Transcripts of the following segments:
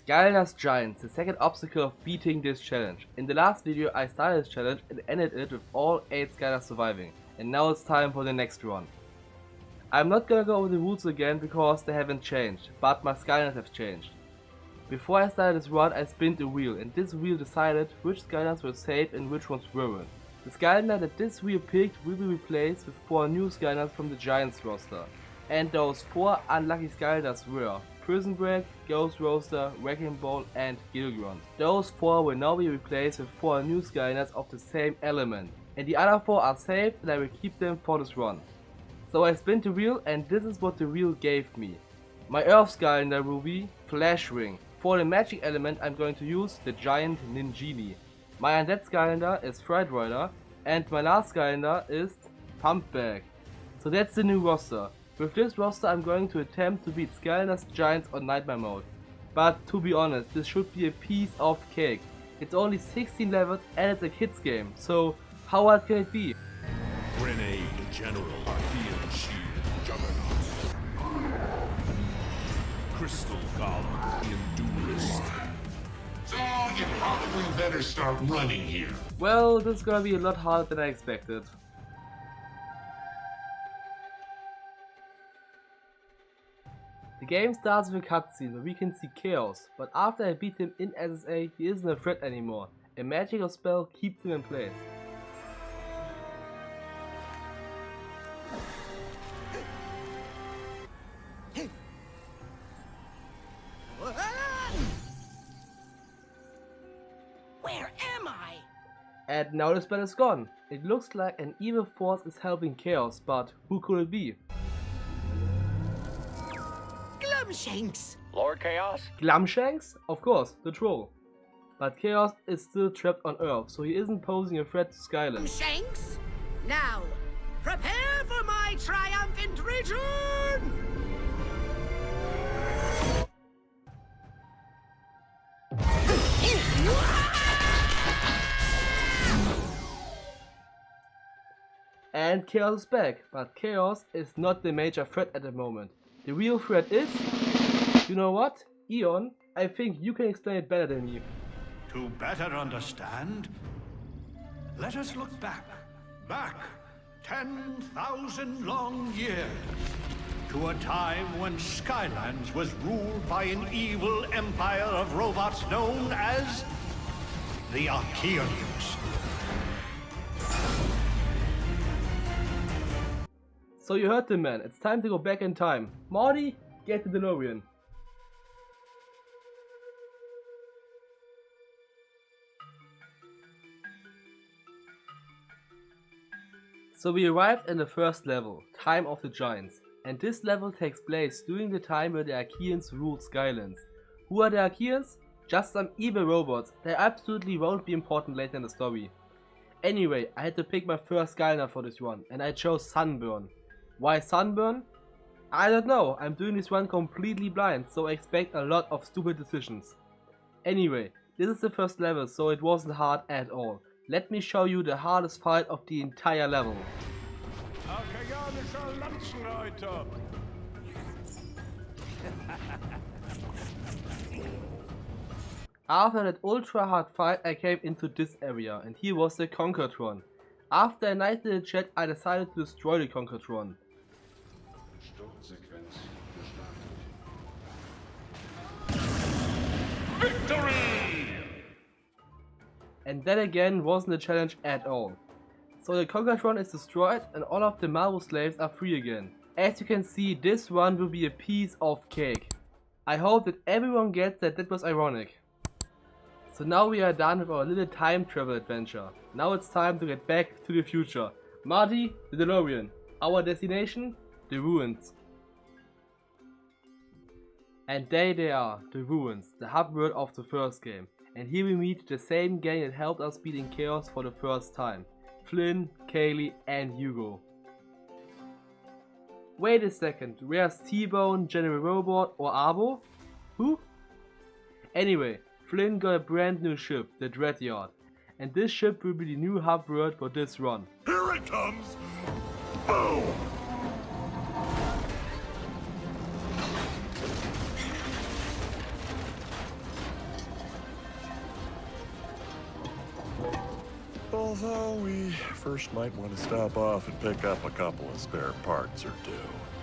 Skylanders Giants, the second obstacle of beating this challenge. In the last video I started this challenge and ended it with all 8 Skylanders surviving, and now it's time for the next one. I'm not gonna go over the rules again because they haven't changed, but my Skylanders have changed. Before I started this run I spinned a wheel, and this wheel decided which Skylanders were safe and which ones weren't. The Skylander that this wheel picked will be replaced with 4 new Skylanders from the Giants roster, and those 4 unlucky Skylanders were Prison Break, Ghost Roaster, Wrecking Ball and Gilgrunt. Those 4 will now be replaced with 4 new Skylanders of the same element, and the other 4 are safe and I will keep them for this run. So I spinned the wheel and this is what the wheel gave me. My Earth Skylander will be Flash Ring. For the magic element I'm going to use the Giant Ninjini. My Undead Skylander is Fright Rider and my last Skylander is Pumpbag. So that's the new roster. With this roster I'm going to attempt to beat Skylanders Giants on Nightmare mode. But to be honest, this should be a piece of cake. It's only 16 levels and it's a kids game, so how hard can it be? Grenade General Archean Shield Juggernaut. Crystal Golem Endurist. So you probably better start running here. Well, this is gonna be a lot harder than I expected. The game starts with a cutscene where we can see Chaos, but after I beat him in SSA, he isn't a threat anymore. A magical spell keeps him in place. Where am I? And now the spell is gone. It looks like an evil force is helping Chaos, but who could it be? Glumshanks! Lord Chaos? Glumshanks? Of course, the troll. But Chaos is still trapped on Earth, so he isn't posing a threat to Skyland. Glumshanks? Now, prepare for my triumphant return! And Chaos is back, but Chaos is not the major threat at the moment. The real threat is... You know what? Eon, I think you can explain it better than me. To better understand, let us look back 10,000 long years, to a time when Skylands was ruled by an evil empire of robots known as the Archeans. So you heard the man, it's time to go back in time. Marty, get the DeLorean. So we arrived in the first level, Time of the Giants. And this level takes place during the time where the Archeans ruled Skylands. Who are the Archeans? Just some evil robots. They absolutely won't be important later in the story. Anyway, I had to pick my first Skylander for this run, and I chose Sunburn. Why Sunburn? I don't know, I'm doing this run completely blind, so I expect a lot of stupid decisions. Anyway, this is the first level, so it wasn't hard at all. Let me show you the hardest fight of the entire level. After that ultra hard fight I came into this area, and here was the Conkertron. After a nice little chat I decided to destroy the Conkertron. Victory! And that again wasn't a challenge at all. So the Conkertron is destroyed and all of the Maru slaves are free again. As you can see, this run will be a piece of cake. I hope that everyone gets that was ironic. So now we are done with our little time travel adventure. Now it's time to get back to the future. Marty, the DeLorean. Our destination? The ruins. And there they are, the ruins, the hub world of the first game. And here we meet the same gang that helped us beating Chaos for the first time. Flynn, Kaylee and Hugo. Wait a second, where's T-Bone, General Robot or Arbo? Who? Anyway, Flynn got a brand new ship, the Dreadyard. And this ship will be the new hub world for this run. Here it comes! Boom! Although we first might want to stop off and pick up a couple of spare parts or two.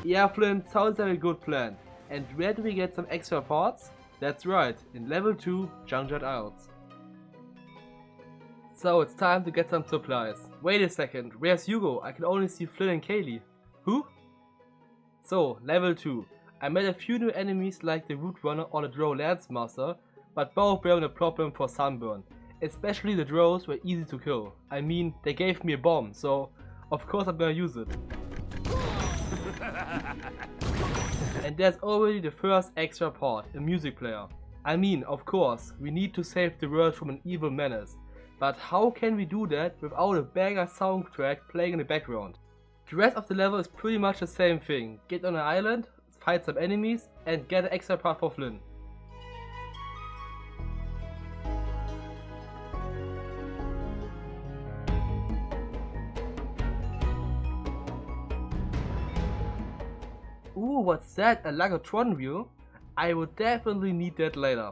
Yeah, Flint, sounds like a good plan. And where do we get some extra parts? That's right, in level 2 Junkyard Isles. So it's time to get some supplies. Wait a second, where's Hugo? I can only see Flynn and Kaylee. Who? So, level 2. I met a few new enemies like the Root Runner or the Drow Lance Master, but both were a problem for Sunburn. Especially the Drows were easy to kill. I mean, they gave me a bomb, so of course I'm gonna use it. And there's already the first extra part, a music player. I mean, of course, we need to save the world from an evil menace. But how can we do that without a banger soundtrack playing in the background? The rest of the level is pretty much the same thing. Get on an island, fight some enemies, and get an extra part for Flynn. Ooh, what's that? A Lagatron wheel? I would definitely need that later.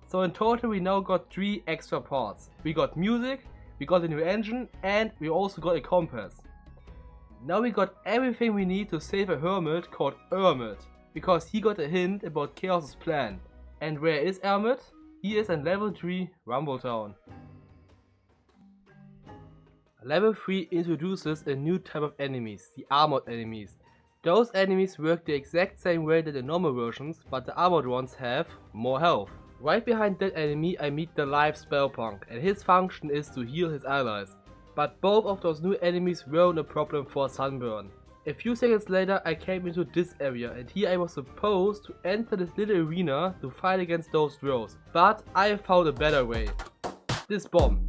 So in total we now got 3 extra parts. We got music, we got a new engine, and we also got a compass. Now we got everything we need to save a hermit called Hermit, because he got a hint about Chaos's plan. And where is Hermit? He is in level 3 Rumbletown. Level 3 introduces a new type of enemies, the armored enemies. Those enemies work the exact same way that the normal versions, but the armored ones have more health. Right behind that enemy I meet the live Spellpunk, and his function is to heal his allies. But both of those new enemies weren't a problem for Sunburn. A few seconds later I came into this area, and here I was supposed to enter this little arena to fight against those drows. But I found a better way. This bomb.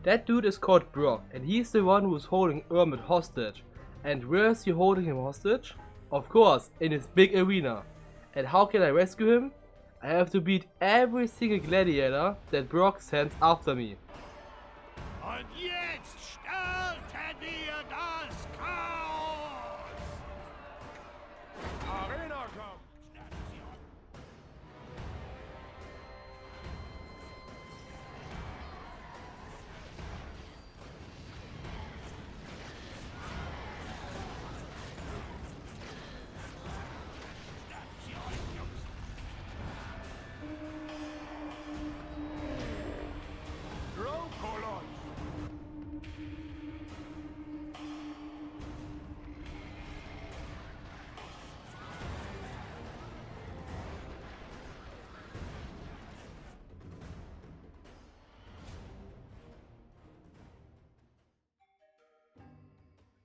That dude is called Brock, and he's the one who's holding Hermit hostage. And where is he holding him hostage? Of course, in his big arena. And how can I rescue him? I have to beat every single gladiator that Brock sends after me. Und jetzt stellt ihr das Chaos! Arena kommt!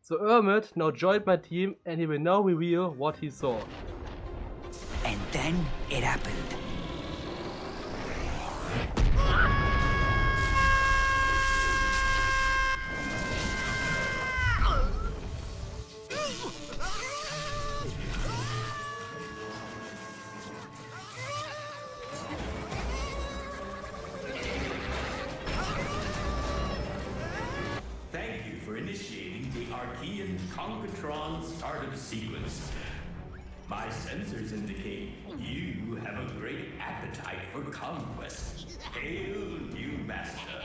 So Hermit now joined my team, and he will now reveal what he saw. And then it happened. Thank you for initiating the Archean Concatron startup sequence. My sensors indicate you have a great appetite for conquest. Hail, new master.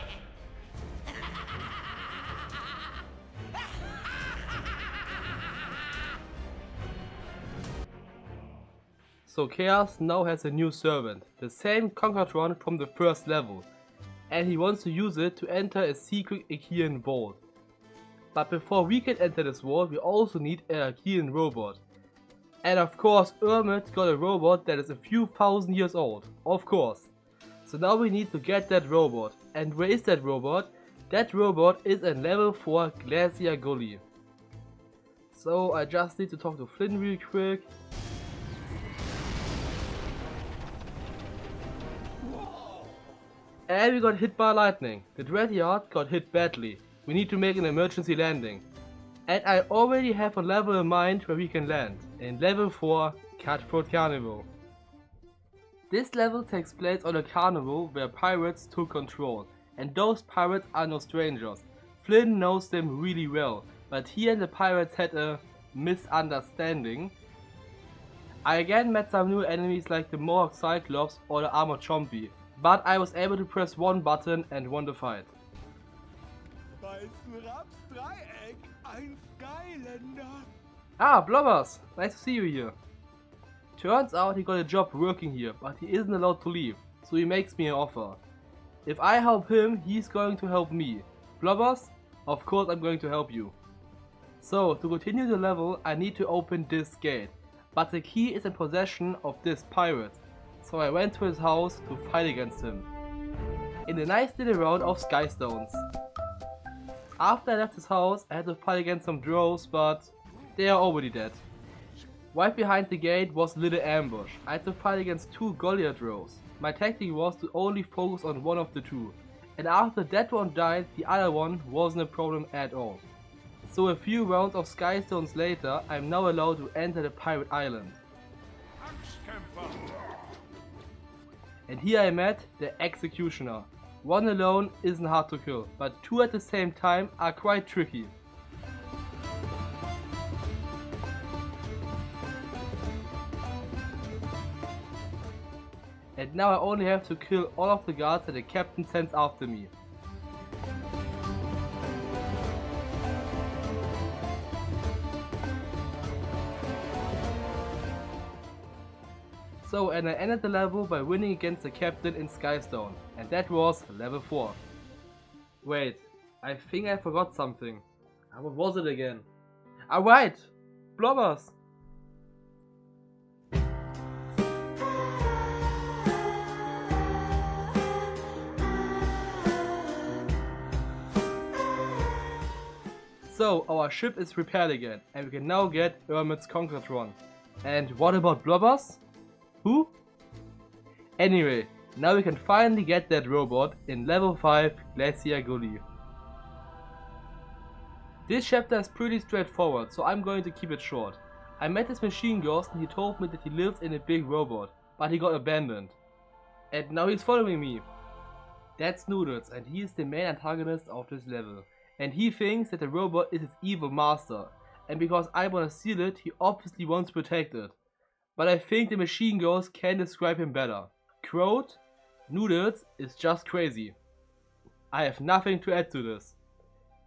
So Chaos now has a new servant, the same Concatron from the first level, and he wants to use it to enter a secret Archean vault. But before we can enter this vault, we also need an Archean robot. And of course Hermit got a robot that is a few thousand years old, of course. So now we need to get that robot. And where is that robot? That robot is in level 4 Glacier Gully. So I just need to talk to Flynn real quick. And we got hit by lightning. The Dreadyard got hit badly. We need to make an emergency landing. And I already have a level in mind where we can land. In level 4 Cutthroat Carnival. This level takes place on a carnival where pirates took control, and those pirates are no strangers. Flynn knows them really well, but he and the pirates had a misunderstanding. I again met some new enemies like the Mohawk Cyclops or the Armored Chompy, but I was able to press one button and won the fight. Ein Skylander. Ah, Blobbers! Nice to see you here. Turns out he got a job working here, but he isn't allowed to leave, so he makes me an offer. If I help him, he's going to help me. Blobbers? Of course I'm going to help you. So, to continue the level, I need to open this gate, but the key is in possession of this pirate, so I went to his house to fight against him. In a nice little round of Sky Stones. After I left his house, I had to fight against some drows, but they are already dead. Right behind the gate was a little ambush. I had to fight against two Goliath drows. My tactic was to only focus on one of the two, and after that one died, the other one wasn't a problem at all. So a few rounds of Sky Stones later, I'm now allowed to enter the pirate island. And here I met the Executioner. One alone isn't hard to kill, but two at the same time are quite tricky. And now I only have to kill all of the guards that the captain sends after me. So, and I ended the level by winning against the captain in Skystone, and that was level 4. Wait, I think I forgot something. What was it again? Alright! Blobbers! So, our ship is repaired again, and we can now get Ermit's Concretron. And what about Blobbers? Who? Anyway, now we can finally get that robot in level 5 Glacier Gully. This chapter is pretty straightforward, so I'm going to keep it short. I met this machine ghost and he told me that he lives in a big robot, but he got abandoned. And now he's following me. That's Noodles, and he is the main antagonist of this level. And he thinks that the robot is his evil master, and because I want to steal it, he obviously wants to protect it. But I think the machine ghost can describe him better. Quote, Noodles is just crazy. I have nothing to add to this.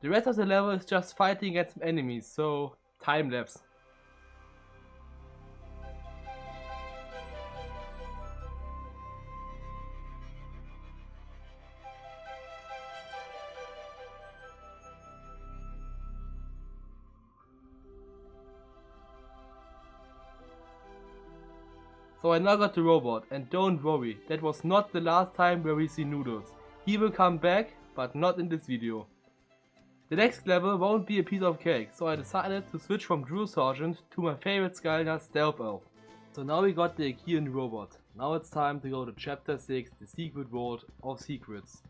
The rest of the level is just fighting against some enemies, so time lapse. So I now got the robot, and don't worry, that was not the last time where we see Noodles. He will come back, but not in this video. The next level won't be a piece of cake, so I decided to switch from Drill Sergeant to my favorite Skylander, Stealth Elf. So now we got the Achaean robot. Now it's time to go to chapter 6, the Secret Vault of Secrets.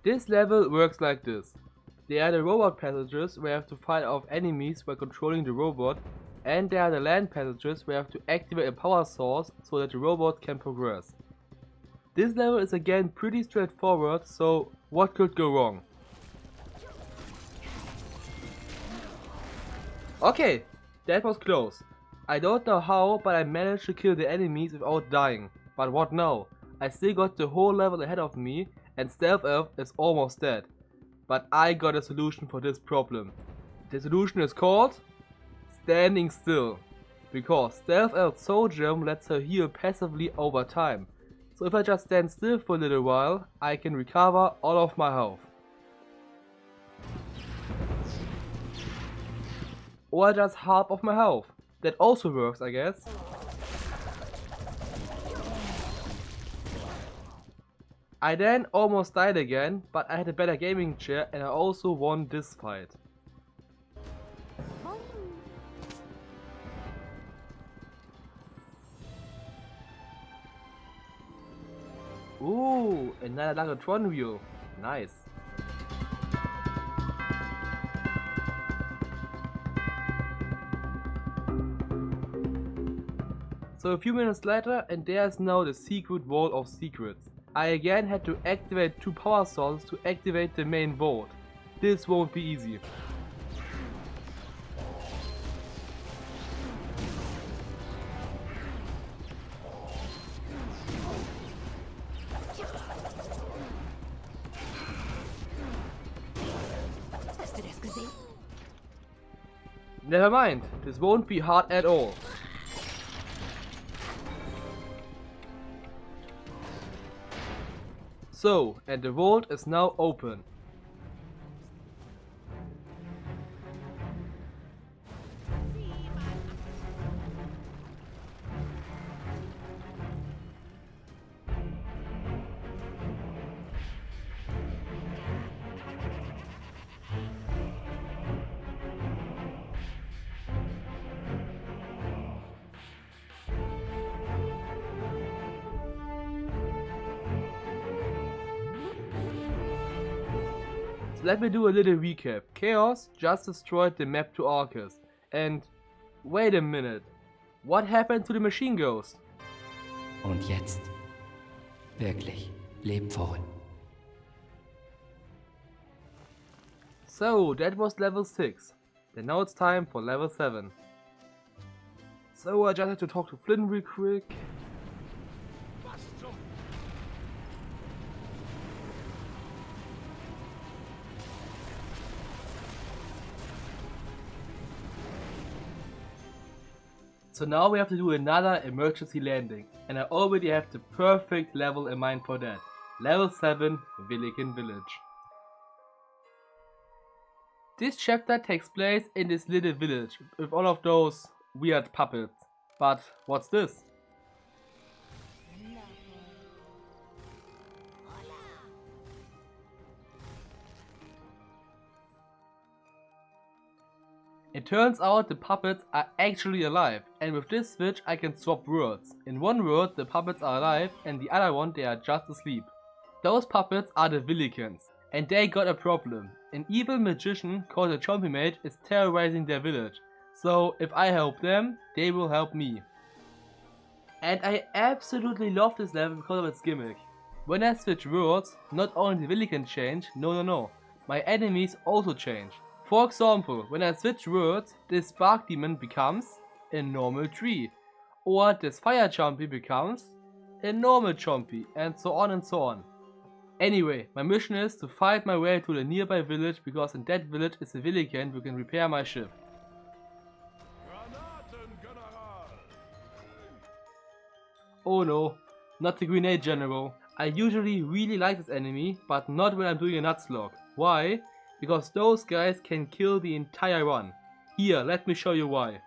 This level works like this. There are the robot passages where you have to fight off enemies by controlling the robot, and there are the land passages where you have to activate a power source so that the robot can progress. This level is again pretty straightforward, so what could go wrong? Okay, that was close. I don't know how, but I managed to kill the enemies without dying. But what now? I still got the whole level ahead of me and Stealth Elf is almost dead. But I got a solution for this problem. The solution is called standing still, because Stealth Elf's soul gem lets her heal passively over time. So if I just stand still for a little while, I can recover all of my health. Or just half of my health. That also works, I guess. I then almost died again, but I had a better gaming chair and I also won this fight. Ooh, another Lagatron wheel. Nice. So a few minutes later, and there's now the secret vault of secrets. I again had to activate 2 power sources to activate the main vault. This won't be easy. Hast du das gesehen? Never mind, this won't be hard at all. So, and the vault is now open. So let me do a little recap. Chaos just destroyed the map to Arcus. And wait a minute, what happened to the machine ghost? Und jetzt wirklich lebvoll. So that was level 6. Then now it's time for level 7. So I just had to talk to Flynn real quick. So now we have to do another emergency landing, and I already have the perfect level in mind for that. Level 7, Villican Village. This chapter takes place in this little village with all of those weird puppets. But what's this? It turns out the puppets are actually alive, and with this switch I can swap worlds. In one world the puppets are alive, and the other one they are just asleep. Those puppets are the Villicans, and they got a problem. An evil magician called the Chompy Mage is terrorizing their village, so if I help them, they will help me. And I absolutely love this level because of its gimmick. When I switch worlds, not only the Villicans change, no, my enemies also change. For example, when I switch worlds, this spark demon becomes a normal tree, or this fire chompy becomes a normal chompy, and so on and so on. Anyway, my mission is to fight my way to the nearby village, because in that village is a Villican who can repair my ship. Oh no, not the grenade general. I usually really like this enemy, but not when I'm doing a nuzlock. Why? Because those guys can kill the entire run. Here, let me show you why.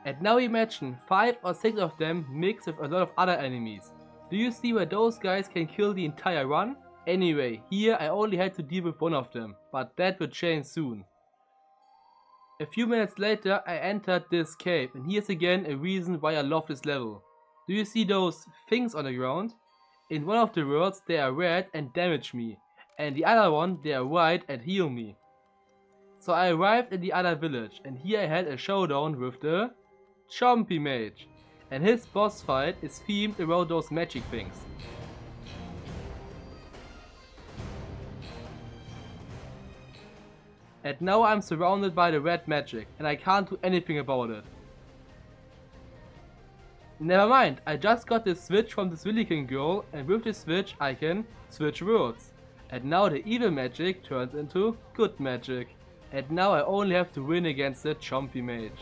And now imagine 5 or 6 of them mixed with a lot of other enemies. Do you see where those guys can kill the entire run? Anyway, here I only had to deal with one of them, but that will change soon. A few minutes later I entered this cave, and here's again a reason why I love this level. Do you see those things on the ground? In one of the worlds they are red and damage me, and the other one they are white and heal me. So I arrived in the other village, and here I had a showdown with the Chompy Mage, and his boss fight is themed around those magic things. And now I'm surrounded by the red magic, and I can't do anything about it. Never mind, I just got this switch from this Villican girl, and with this switch I can switch worlds. And now the evil magic turns into good magic. And now I only have to win against the Chompy Mage.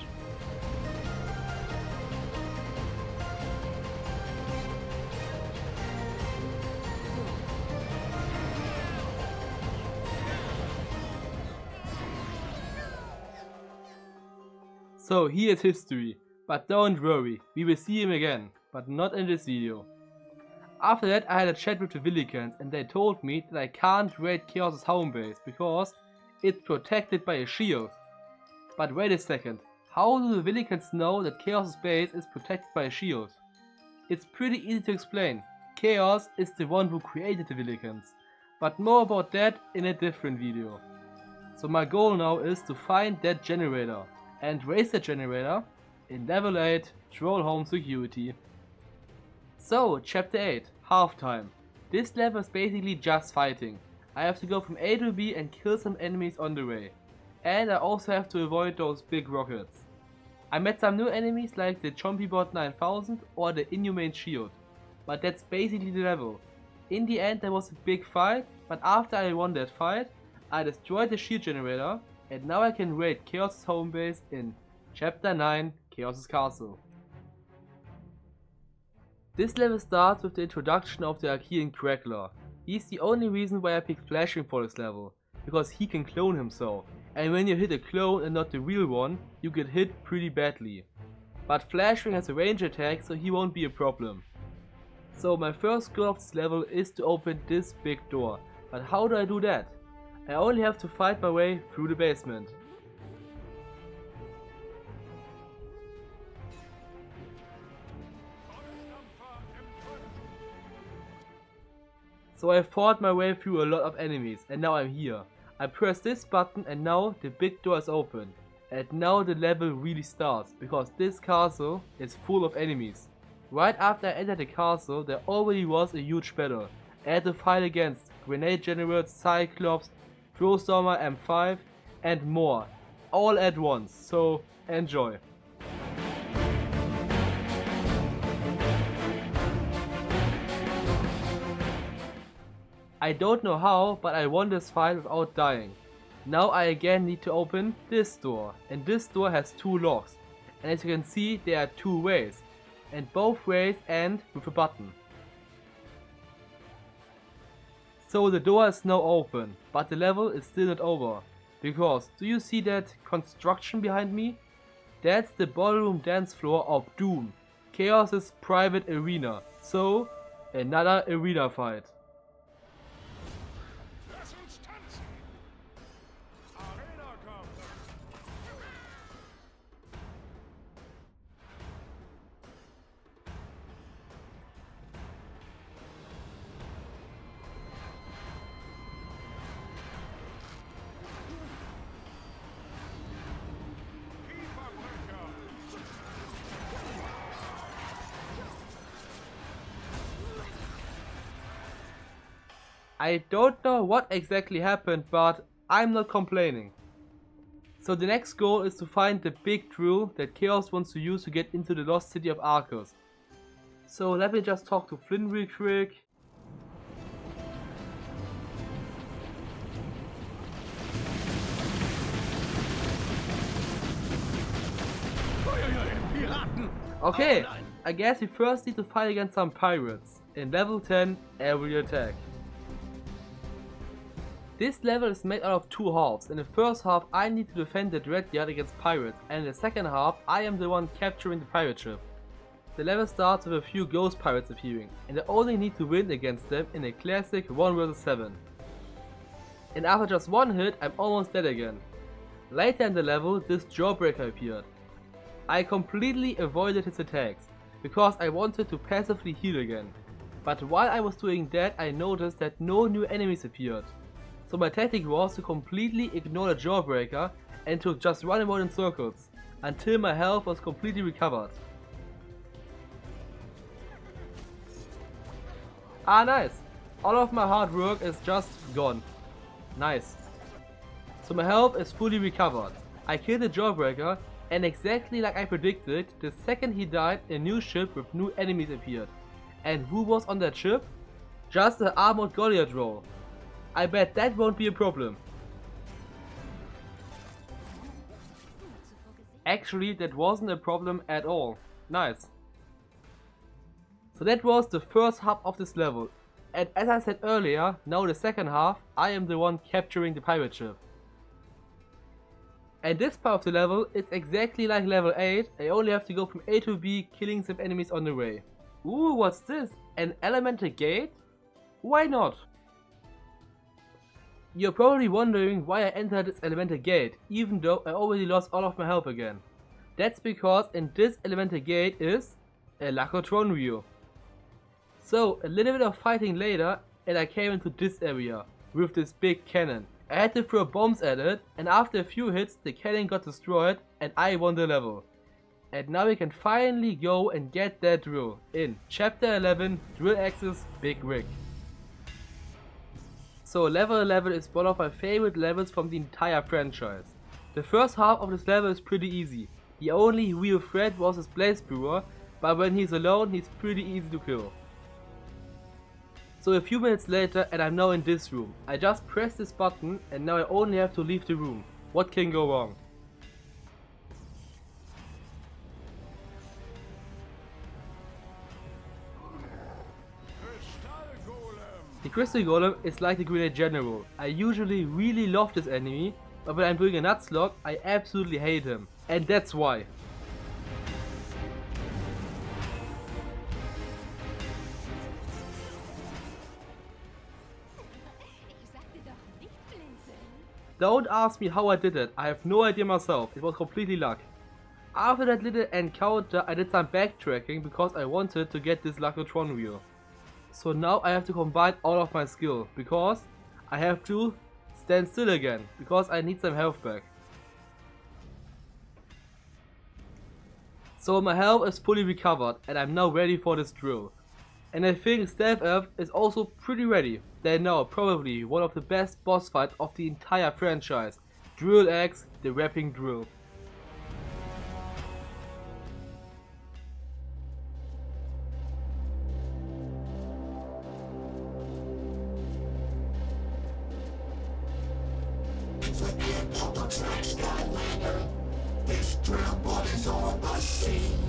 So here's history. But don't worry, we will see him again, but not in this video. After that I had a chat with the Villicans, and they told me that I can't raid Chaos' home base because it's protected by a shield. But wait a second, how do the Villicans know that Chaos' base is protected by a shield? It's pretty easy to explain. Chaos is the one who created the Villicans, but more about that in a different video. So my goal now is to find that generator and raise the generator in level 8 Troll Home Security. So chapter 8, halftime. This level is basically just fighting. I have to go from A to B and kill some enemies on the way. And I also have to avoid those big rockets. I met some new enemies like the Chompybot 9000 or the Inhumane Shield. But that's basically the level. In the end there was a big fight, but after I won that fight, I destroyed the shield generator and now I can raid Chaos' home base in chapter 9, Chaos' castle. This level starts with the introduction of the Archean Crackler. He's the only reason why I picked Flashwing for this level, because he can clone himself, and when you hit a clone and not the real one, you get hit pretty badly. But Flashwing has a range attack, so he won't be a problem. So my first goal of this level is to open this big door, but how do I do that? I only have to fight my way through the basement. So I fought my way through a lot of enemies and now I'm here. I press this button and now the big door is open. And now the level really starts, because this castle is full of enemies. Right after I entered the castle there already was a huge battle. I had to fight against Grenade Generals, Cyclops, Throwstormer M5 and more. All at once, so enjoy. I don't know how, but I won this fight without dying. Now I again need to open this door, and this door has 2 locks. And as you can see there are 2 ways, and both ways end with a button. So the door is now open, but the level is still not over. Because, do you see that construction behind me? That's the ballroom dance floor of Doom, Chaos' private arena. So, another arena fight. I don't know what exactly happened, but I'm not complaining. So the next goal is to find the big drill that Chaos wants to use to get into the lost city of Arcus. So let me just talk to Flynn real quick. Okay, I guess we first need to fight against some pirates. In level 10, aerial attack. This level is made out of 2 halves. In the first half I need to defend the Dread Yard against pirates, and in the second half I am the one capturing the pirate ship. The level starts with a few ghost pirates appearing, and I only need to win against them in a classic 1 vs 7. And after just 1 hit I'm almost dead again. Later in the level this Jawbreaker appeared. I completely avoided his attacks, because I wanted to passively heal again. But while I was doing that I noticed that no new enemies appeared. So my tactic was to completely ignore the Jawbreaker and to just run around in circles, until my health was completely recovered. Ah, nice! All of my hard work is just gone. Nice. So my health is fully recovered. I killed the Jawbreaker, and exactly like I predicted, the second he died a new ship with new enemies appeared. And who was on that ship? Just the armored Goliath roll. I bet that won't be a problem. Actually, that wasn't a problem at all. Nice. So that was the first half of this level. And as I said earlier, now the second half, I am the one capturing the pirate ship. And this part of the level is exactly like level 8, I only have to go from A to B killing some enemies on the way. Ooh, what's this? An elemental gate? Why not? You're probably wondering why I entered this elemental gate, even though I already lost all of my health again. That's because in this elemental gate is a Lacotron Rio. So a little bit of fighting later and I came into this area with this big cannon, I had to throw bombs at it, and after a few hits the cannon got destroyed and I won the level. And now we can finally go and get that drill in Chapter 11, Drill Axis Big Rig. So level 11 is one of my favorite levels from the entire franchise. The first half of this level is pretty easy. The only real threat was his blaze brewer, but when he's alone he's pretty easy to kill. So a few minutes later and I'm now in this room. I just press this button and now I only have to leave the room. What can go wrong? The Crystal Golem is like the Grenade General. I usually really love this enemy, but when I'm doing a nuzlock I absolutely hate him. And that's why. Don't ask me how I did it, I have no idea myself, it was completely luck. After that little encounter I did some backtracking because I wanted to get this Lacotron wheel. So now I have to combine all of my skill, because I have to stand still again, because I need some health back. So my health is fully recovered and I'm now ready for this drill. And I think Stealth Elf is also pretty ready. They know probably one of the best boss fights of the entire franchise. Drill X, the Rapping Drill. It's a gift of the track Skylander. This drill body's on the scene.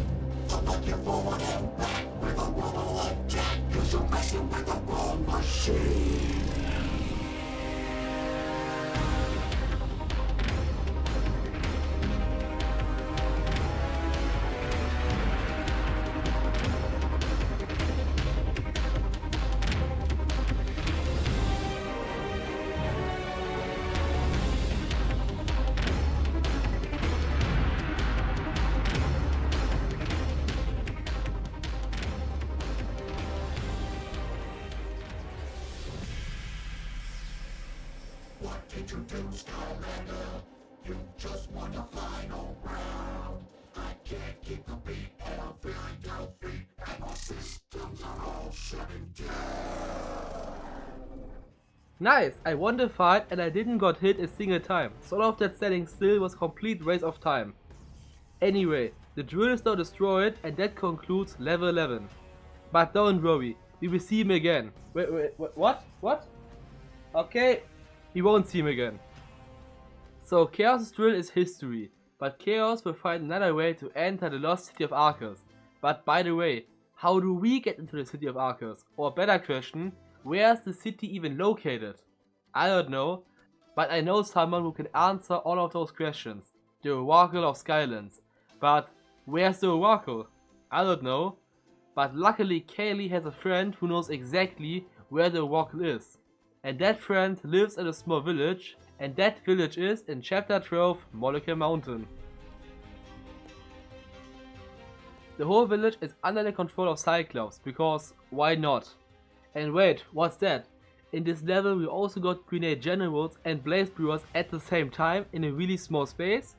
I'm looking forward and back with a rubble attack. Cause you're messing with the wrong machine. What did you do, Skylander? You just won the final round. I can't keep the beat and I'm feeling defeat, and my systems are all shutting down. Nice! I won the fight and I didn't got hit a single time, so all of that standing still was complete waste of time. Anyway, the drill is now destroyed and that concludes level 11. But don't worry, we will see him again. Wait, what? What? Okay, we won't see him again. So Chaos' drill is history, but Chaos will find another way to enter the lost city of Arcus. But by the way, how do we get into the city of Arcus? Or better question, where's the city even located? I don't know, but I know someone who can answer all of those questions. The Oracle of Skylands. But where's the Oracle? I don't know. But luckily Kaylee has a friend who knows exactly where the Oracle is. And that friend lives in a small village, and that village is in Chapter 12, Molecule Mountain. The whole village is under the control of Cyclops, because why not? And wait, what's that? In this level we also got Grenade Generals and Blaze Brewers at the same time in a really small space?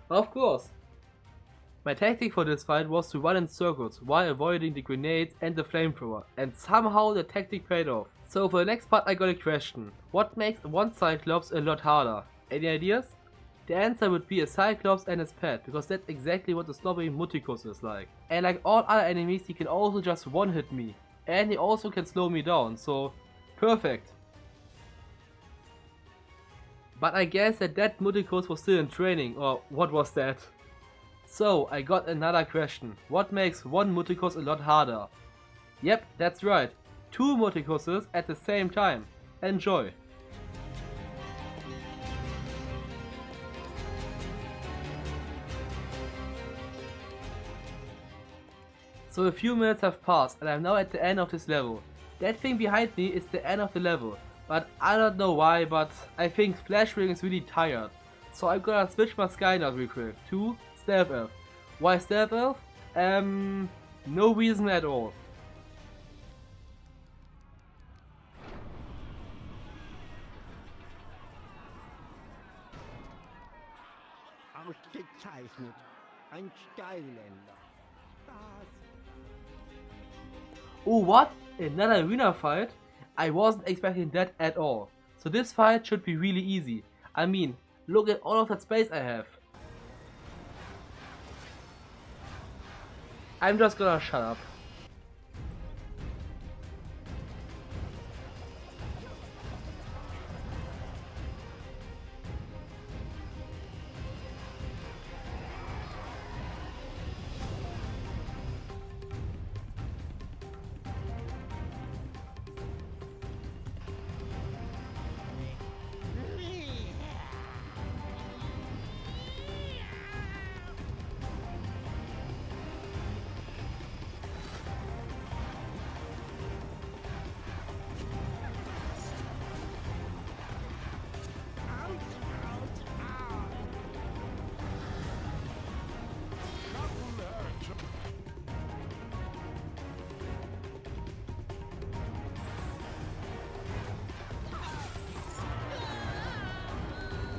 Of course! My tactic for this fight was to run in circles while avoiding the grenades and the flamethrower, and somehow the tactic paid off. So for the next part I got a question. What makes one Cyclops a lot harder? Any ideas? The answer would be a Cyclops and his pet, because that's exactly what the snobby Muticus is like. And like all other enemies he can also just one-hit me. And he also can slow me down, so perfect. But I guess that Muticus was still in training, or what was that? So I got another question. What makes one Muticus a lot harder? Yep, that's right. 2 Muticuses at the same time. Enjoy! So a few minutes have passed and I'm now at the end of this level. That thing behind me is the end of the level, but I don't know why, but I think Flashwing is really tired. So I'm gonna switch my Skylander real quick to Stealth Elf. Why Stealth Elf? No reason at all. ausgezeichnet. Ein Skylander. Das. Oh, what? Another arena fight? I wasn't expecting that at all. So this fight should be really easy. I mean, look at all of that space I have. I'm just gonna shut up.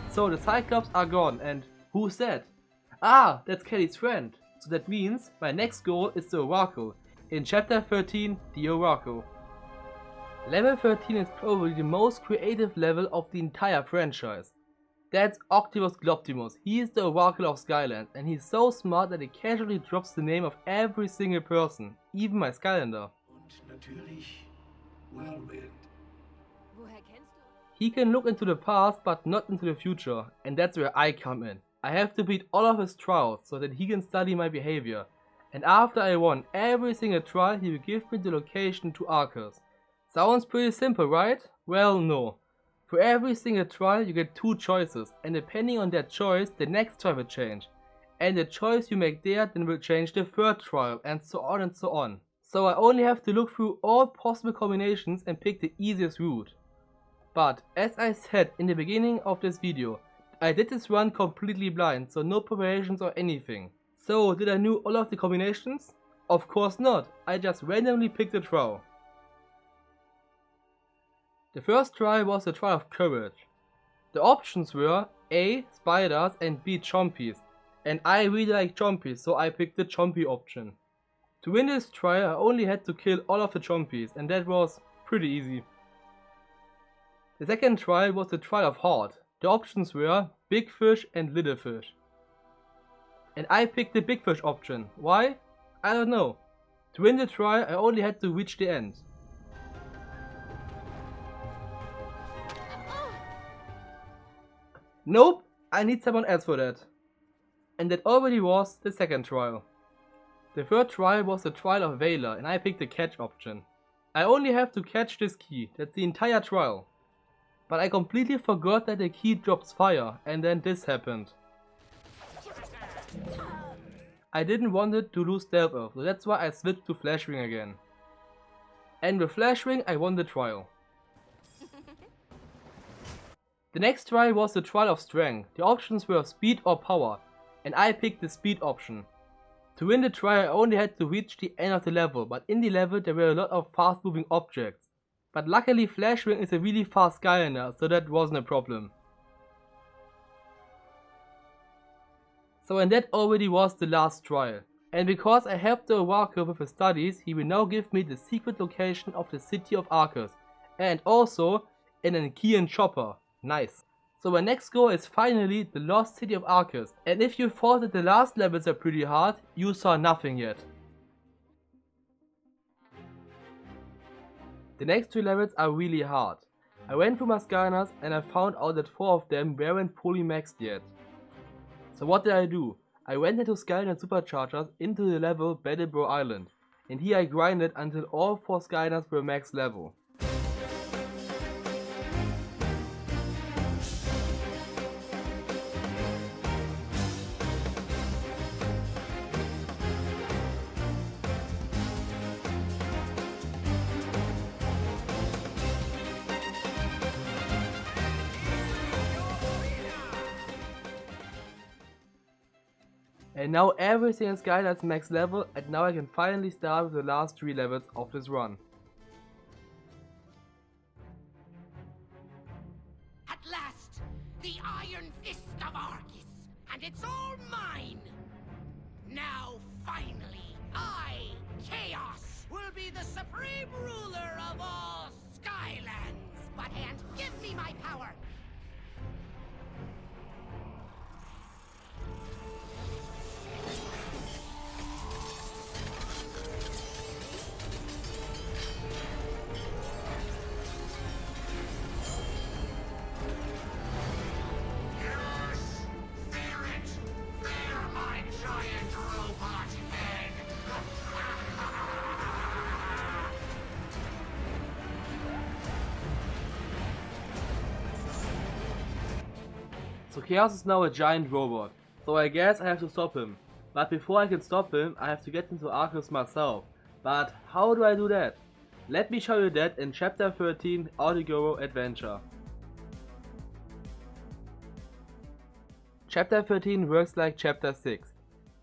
So the Cyclops are gone, and who's that? Ah, that's Kelly's friend. So that means my next goal is the Oracle. In chapter 13, the Oracle. Level 13 is probably the most creative level of the entire franchise. That's Octopus Gloptimus. He is the Oracle of Skyland, and he's so smart that he casually drops the name of every single person, even my Skylander. Und natürlich Whirlwind. Woher kennst du? He can look into the past but not into the future, and that's where I come in. I have to beat all of his trials so that he can study my behavior, and after I won every single trial he will give me the location to Arcus. Sounds pretty simple, right? Well, no. For every single trial you get 2 choices, and depending on that choice the next trial will change. And the choice you make there then will change the 3rd trial, and so on and so on. So I only have to look through all possible combinations and pick the easiest route. But as I said in the beginning of this video, I did this run completely blind, so no preparations or anything. So did I know all of the combinations? Of course not, I just randomly picked a trial. The first trial was the trial of courage. The options were A. Spiders and B. Chompies, and I really like Chompies, so I picked the Chompy option. To win this trial I only had to kill all of the Chompies, and that was pretty easy. The second trial was the trial of heart. The options were big fish and little fish. And I picked the big fish option. Why? I don't know. To win the trial I only had to reach the end. Nope, I need someone else for that. And that already was the second trial. The third trial was the trial of Valor, and I picked the catch option. I only have to catch this key, that's the entire trial. But I completely forgot that the key drops fire, and then this happened. I didn't want it to lose stealth off, so that's why I switched to Flash Ring again. And with Flash Ring I won the trial. The next trial was the trial of strength. The options were speed or power, and I picked the speed option. To win the trial I only had to reach the end of the level, but in the level there were a lot of fast moving objects. But luckily Flash Ring is a really fast Skylander, so that wasn't a problem. So and that already was the last trial. And because I helped the Oracle with his studies, he will now give me the secret location of the city of Arcus. And also an Ankian chopper. Nice. So my next goal is finally the lost city of Arcus. And if you thought that the last levels are pretty hard, you saw nothing yet. The next 2 levels are really hard. I went through my Skylanders and I found out that 4 of them weren't fully maxed yet. So what did I do? I went into Skylander Superchargers into the level Battle Bro Island, and here I grinded until all 4 Skylanders were max level. And now everything in Skylanders max level, and now I can finally start with the last 3 levels of this run. At last, the iron fist of Argus and it's all mine! Now, finally, I, Chaos, will be the supreme ruler of all Skylands! But Hand, give me my power! So Chaos is now a giant robot, so I guess I have to stop him. But before I can stop him, I have to get into Arceus myself. But how do I do that? Let me show you that in Chapter 13 Audigoro Adventure. Chapter 13 works like Chapter 6.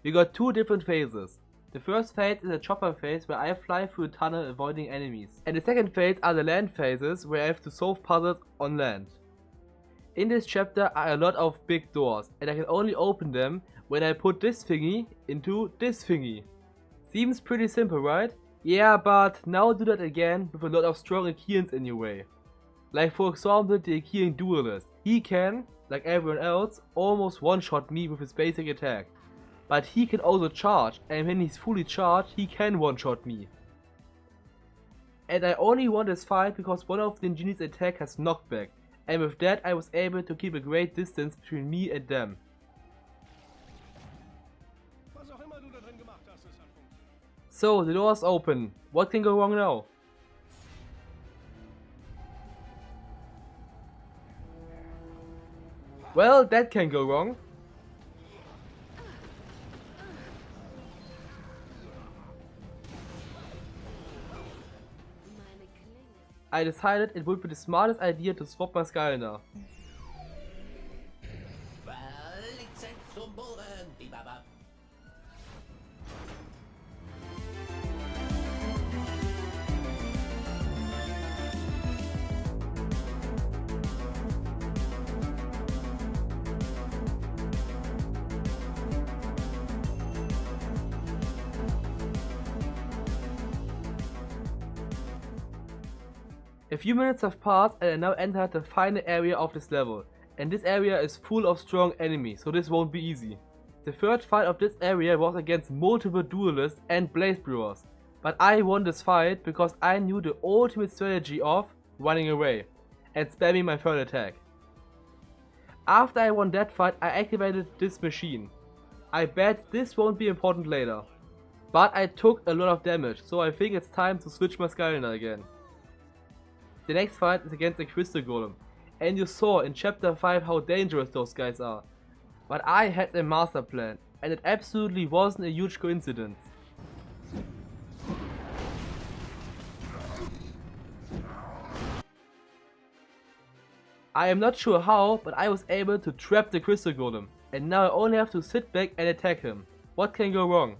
We got two different phases. The first phase is a chopper phase where I fly through a tunnel avoiding enemies. And the second phase are the land phases where I have to solve puzzles on land. In this chapter are a lot of big doors and I can only open them when I put this thingy into this thingy. Seems pretty simple, right? Yeah, but now do that again with a lot of strong Archeans in your way. Like for example the Archean duelist. He can, like everyone else, almost one-shot me with his basic attack. But he can also charge, and when he's fully charged he can one-shot me. And I only won this fight because one of the Ninjini's attack has knockback. And with that I was able to keep a great distance between me and them. So the door's open. What can go wrong now? Well, that can go wrong. I decided it would be the smartest idea to swap my Skylander. A few minutes have passed and I now entered the final area of this level, and this area is full of strong enemies, so this won't be easy. The third fight of this area was against multiple duelists and blaze brewers, but I won this fight because I knew the ultimate strategy of running away and spamming my third attack. After I won that fight I activated this machine. I bet this won't be important later, but I took a lot of damage, so I think it's time to switch my Skylander again. The next fight is against a crystal golem, and you saw in chapter 5 how dangerous those guys are. But I had a master plan, and it absolutely wasn't a huge coincidence. I am not sure how, but I was able to trap the crystal golem, and now I only have to sit back and attack him. What can go wrong?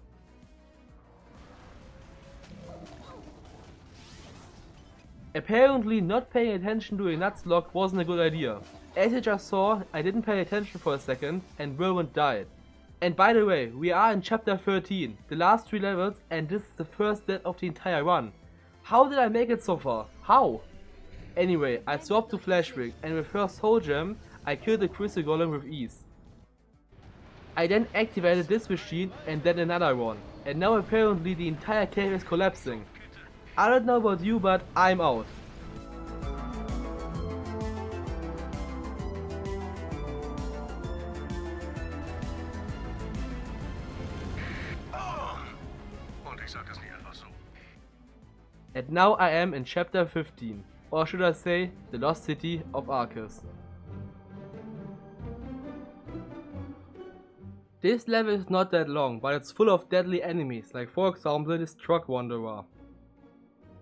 Apparently not paying attention during nuzlock wasn't a good idea. As you just saw, I didn't pay attention for a second and Whirlwind died. And by the way, we are in chapter 13, the last 3 levels, and this is the first death of the entire run. How did I make it so far? How? Anyway, I swapped to Flashwick and with her soul gem, I killed the crystal golem with ease. I then activated this machine and then another one, and now apparently the entire cave is collapsing. I don't know about you, but I'm out. And now I am in chapter 15, or should I say, the lost city of Arceus. This level is not that long, but it's full of deadly enemies, like for example this truck wanderer.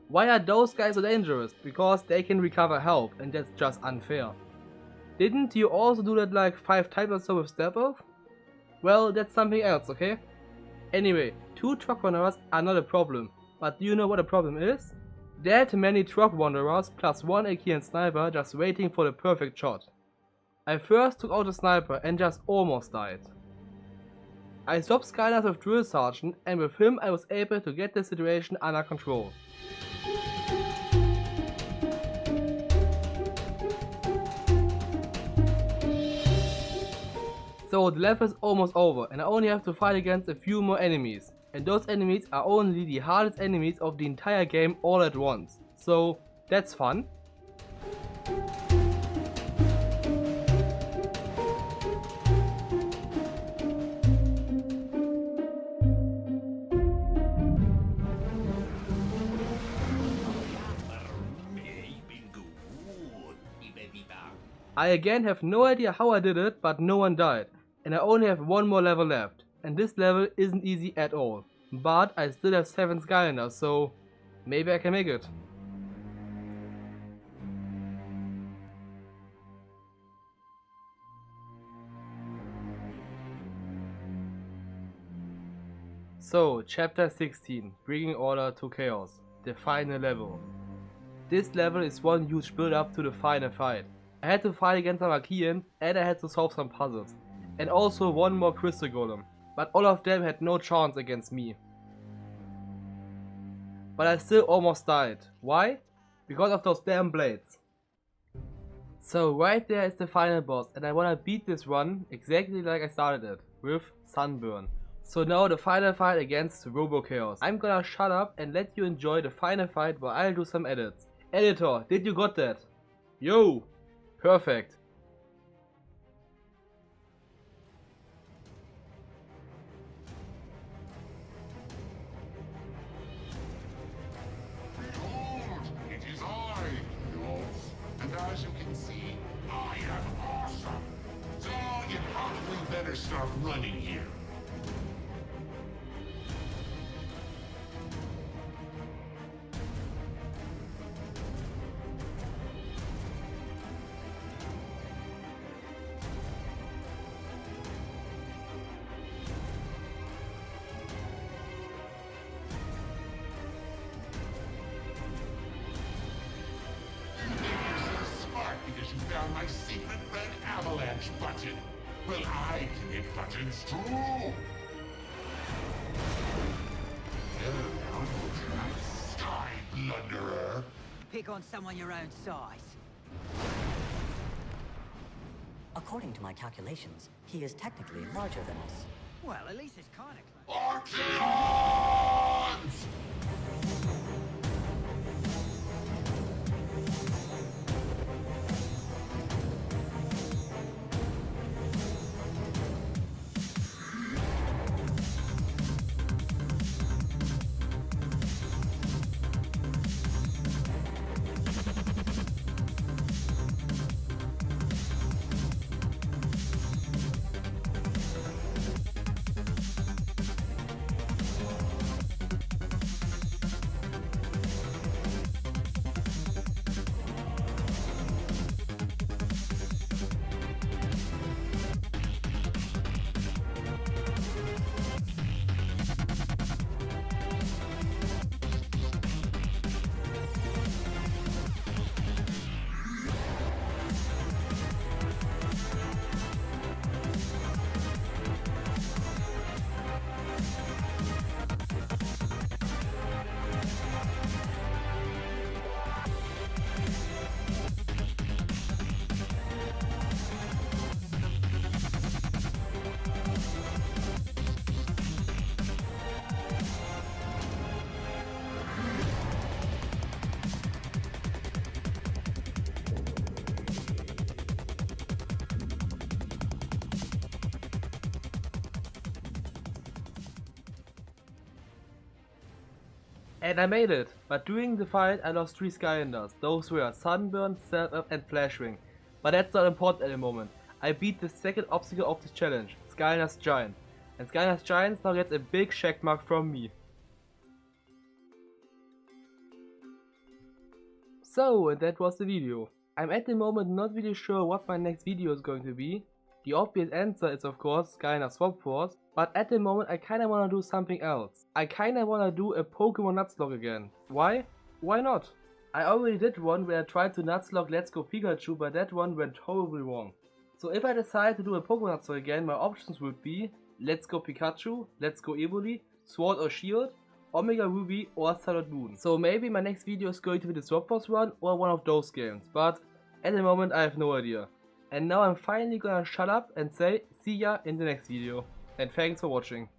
Why are those guys so dangerous? Because they can recover health, and that's just unfair. Didn't you also do that like 5 times or so with Stealth? Well, that's something else, okay? Anyway, 2 truck wanderers are not a problem, but do you know what the problem is? That many truck wanderers plus 1 Archean sniper just waiting for the perfect shot. I first took out the sniper and just almost died. I swapped Skylander with Drill Sergeant, and with him I was able to get the situation under control. So the level is almost over and I only have to fight against a few more enemies. And those enemies are only the hardest enemies of the entire game all at once. So that's fun. I again have no idea how I did it, but no one died. And I only have one more level left. And this level isn't easy at all. But I still have 7 Skylanders, so maybe I can make it. So, chapter 16, bringing order to chaos, the final level. This level is one huge build up to the final fight. I had to fight against some Archeans and I had to solve some puzzles. And also one more crystal golem. But all of them had no chance against me. But I still almost died. Why? Because of those damn blades. So right there is the final boss and I wanna beat this run exactly like I started it, with Sunburn. So now the final fight against Robo Chaos. I'm gonna shut up and let you enjoy the final fight while I'll do some edits. Editor, did you got that? Yo! Perfect. Behold, it is I, Chaos. And as you can see, I am awesome. So you probably better start running here. Because you found my secret red avalanche button. Well, I can hit buttons too. Hello, Sky Blunderer. Pick on someone your own size. According to my calculations, he is technically larger than us. Well, at least it's kind of close. Archeons! And I made it, but during the fight I lost 3 Skylanders. Those were Sunburn, Self-Up and Flashwing. But that's not important at the moment. I beat the second obstacle of this challenge, Skylanders Giants. And Skylanders Giants now gets a big check mark from me. So that was the video. I'm at the moment not really sure what my next video is going to be. The obvious answer is of course Skylanders Swap Force, but at the moment I kinda wanna do something else. I kinda wanna do a Pokemon Nuzlock again. Why? Why not? I already did one where I tried to Nuzlock Let's Go Pikachu, but that one went horribly wrong. So if I decide to do a Pokemon Nuzlock again, my options would be Let's Go Pikachu, Let's Go Evoli, Sword or Shield, Omega Ruby or Sailor Moon. So maybe my next video is going to be the Sword Force run or one of those games, but at the moment I have no idea. And now I'm finally gonna shut up and say see ya in the next video. And thanks for watching.